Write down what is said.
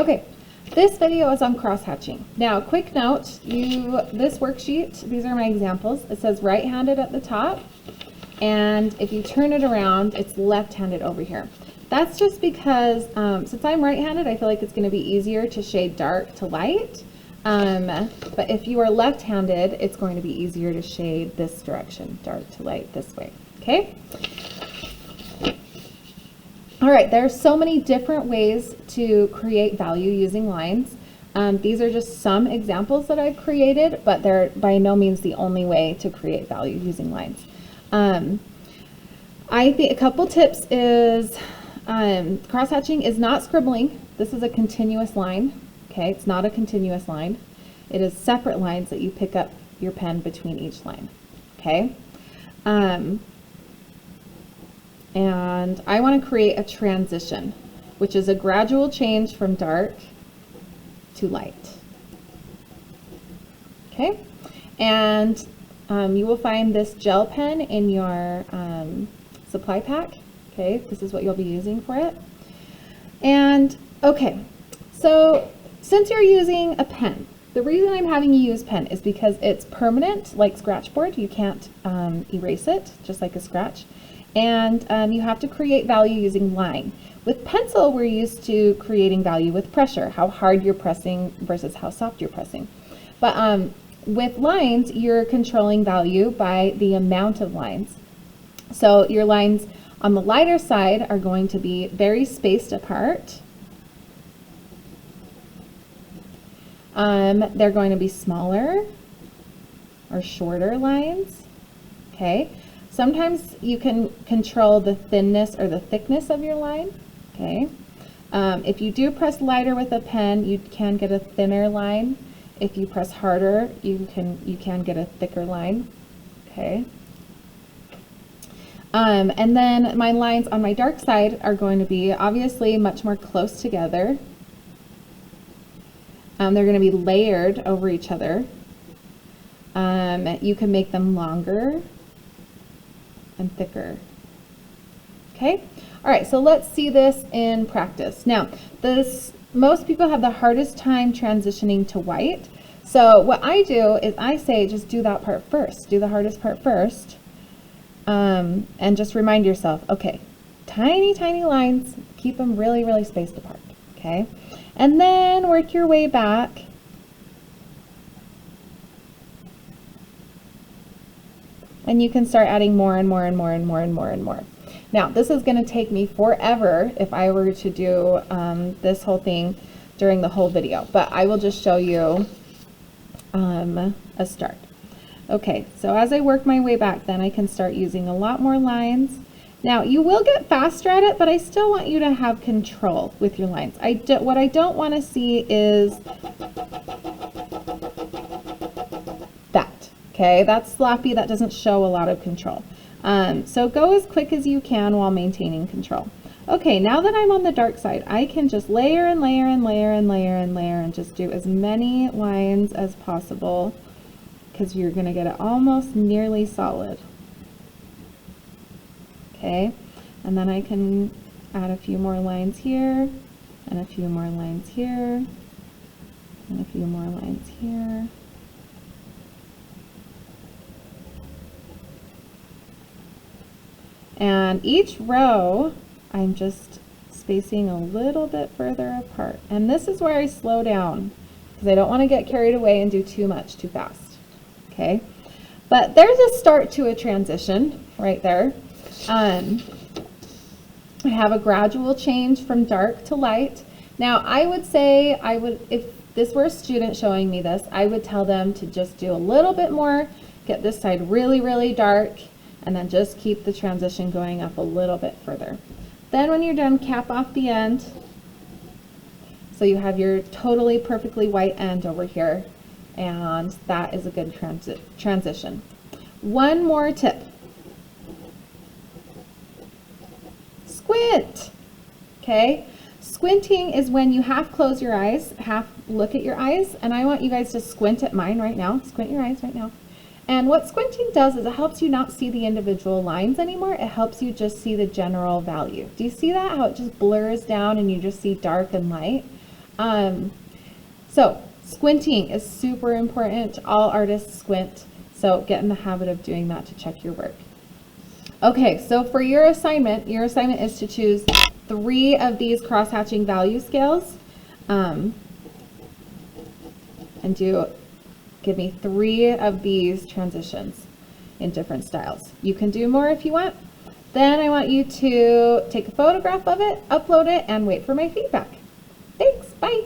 Okay, this video is on cross-hatching. Now, quick note, this worksheet, these are my examples. It says right-handed at the top, and if you turn it around, it's left-handed over here. That's just because, since I'm right-handed, I feel like it's going to be easier to shade dark to light. But if you are left-handed, it's going to be easier to shade this direction, dark to light this way, okay? All right, there are so many different ways to create value using lines. These are just some examples that I've created, but they're by no means the only way to create value using lines. I think a couple tips is cross-hatching is not scribbling. This is a continuous line, okay? It's not a continuous line. It is separate lines that you pick up your pen between each line, okay? And I want to create a transition, which is a gradual change from dark to light. Okay, and you will find this gel pen in your supply pack. Okay, this is what you'll be using for it. And okay, so since you're using a pen, the reason I'm having you use pen is because it's permanent, like scratchboard. You can't erase it, just like a scratch. And you have to create value using line. With pencil, we're used to creating value with pressure, how hard you're pressing versus how soft you're pressing. But with lines, you're controlling value by the amount of lines. So your lines on the lighter side are going to be very spaced apart. They're going to be smaller or shorter lines, okay? Sometimes you can control the thinness or the thickness of your line, okay? If you do press lighter with a pen, you can get a thinner line. If you press harder, you can get a thicker line, okay? And then my lines on my dark side are going to be obviously much more close together. They're going to be layered over each other. You can make them longer and thicker. Okay, all right, so let's see this in practice. Now, most people have the hardest time transitioning to white. So what I do is I say just do that part first, do the hardest part first, and just remind yourself, okay, tiny, tiny lines, keep them really, really spaced apart, okay? And then work your way back. And you can start adding more and more and more and more and more and more. Now, this is going to take me forever if I were to do this whole thing during the whole video, but I will just show you a start. Okay, so as I work my way back, then I can start using a lot more lines. Now, you will get faster at it, but I still want you to have control with your lines. What I don't want to see is that. Okay, that's sloppy, that doesn't show a lot of control. So go as quick as you can while maintaining control. Okay, now that I'm on the dark side, I can just layer and layer and layer and layer and layer and just do as many lines as possible because you're going to get it almost nearly solid. Okay, and then I can add a few more lines here and a few more lines here and a few more lines here. And each row, I'm just spacing a little bit further apart. And this is where I slow down because I don't want to get carried away and do too much too fast. Okay, but there's a start to a transition right there. I have a gradual change from dark to light. Now, I would say if this were a student showing me this, I would tell them to just do a little bit more, get this side really, really dark, and then just keep the transition going up a little bit further. Then when you're done, cap off the end. So you have your totally perfectly white end over here, and that is a good transition. One more tip. Squint, okay? Squinting is when you half close your eyes, half look at your eyes, and I want you guys to squint at mine right now. Squint your eyes right now. And what squinting does is it helps you not see the individual lines anymore. It helps you just see the general value. Do you see that? How it just blurs down and you just see dark and light? So squinting is super important. All artists squint, so get in the habit of doing that to check your work. Okay, so for your assignment is to choose 3 of these cross-hatching value scales, and give me 3 of these transitions in different styles. You can do more if you want. Then I want you to take a photograph of it, upload it, and wait for my feedback. Thanks, bye.